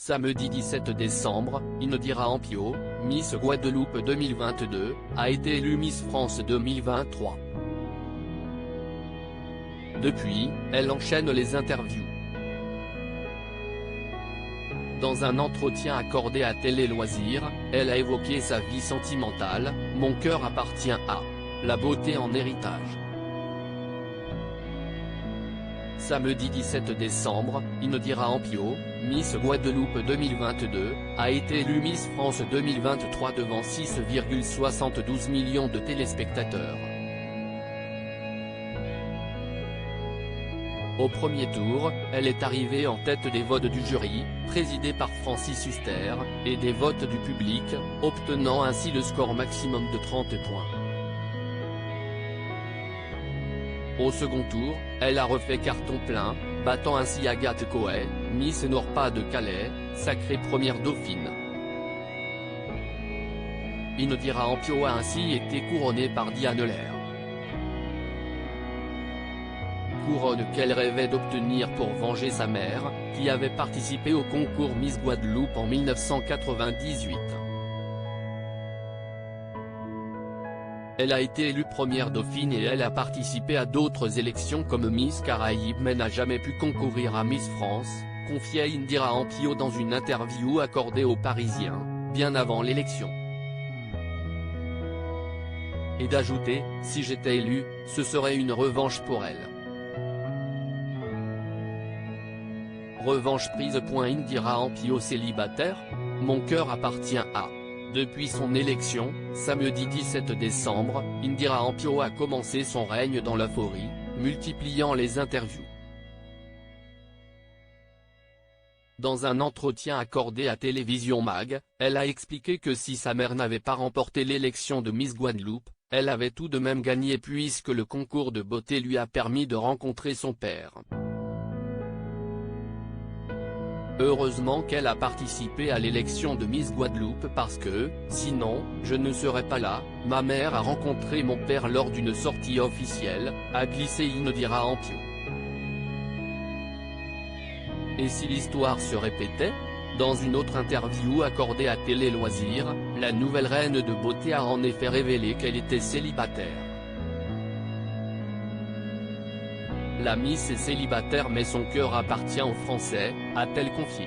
Samedi 17 décembre, Indira Ampio, Miss Guadeloupe 2022, a été élue Miss France 2023. Depuis, elle enchaîne les interviews. Dans un entretien accordé à Télé Loisirs, elle a évoqué sa vie sentimentale. « Mon cœur appartient à la beauté en héritage ». Samedi 17 décembre, Indira Ampio, Miss Guadeloupe 2022, a été élue Miss France 2023 devant 6,72 millions de téléspectateurs. Au premier tour, elle est arrivée en tête des votes du jury, présidé par Francis Huster, et des votes du public, obtenant ainsi le score maximum de 30 points. Au second tour, elle a refait carton plein, battant ainsi Agathe Coët, Miss Nord-Pas-de-Calais, sacrée première dauphine. Indira Ampio a ainsi été couronnée par Diane Lair. Couronne qu'elle rêvait d'obtenir pour venger sa mère, qui avait participé au concours Miss Guadeloupe en 1998. Elle a été élue première dauphine et elle a participé à d'autres élections comme Miss Caraïbes mais n'a jamais pu concourir à Miss France, confiait Indira Ampio dans une interview accordée aux Parisiens, bien avant l'élection. Et d'ajouter, si j'étais élue, ce serait une revanche pour elle. Revanche prise. Indira Ampio célibataire ? Mon cœur appartient à. Depuis son élection, samedi 17 décembre, Indira Ampio a commencé son règne dans l'euphorie, multipliant les interviews. Dans un entretien accordé à Télévision Mag, elle a expliqué que si sa mère n'avait pas remporté l'élection de Miss Guadeloupe, elle avait tout de même gagné puisque le concours de beauté lui a permis de rencontrer son père. Heureusement qu'elle a participé à l'élection de Miss Guadeloupe parce que, sinon, je ne serais pas là. Ma mère a rencontré mon père lors d'une sortie officielle, a glissé Indira Ampio. Et si l'histoire se répétait ? Dans une autre interview accordée à Télé Loisirs, la nouvelle reine de beauté a en effet révélé qu'elle était célibataire. La Miss est célibataire mais son cœur appartient aux Français, a-t-elle confié.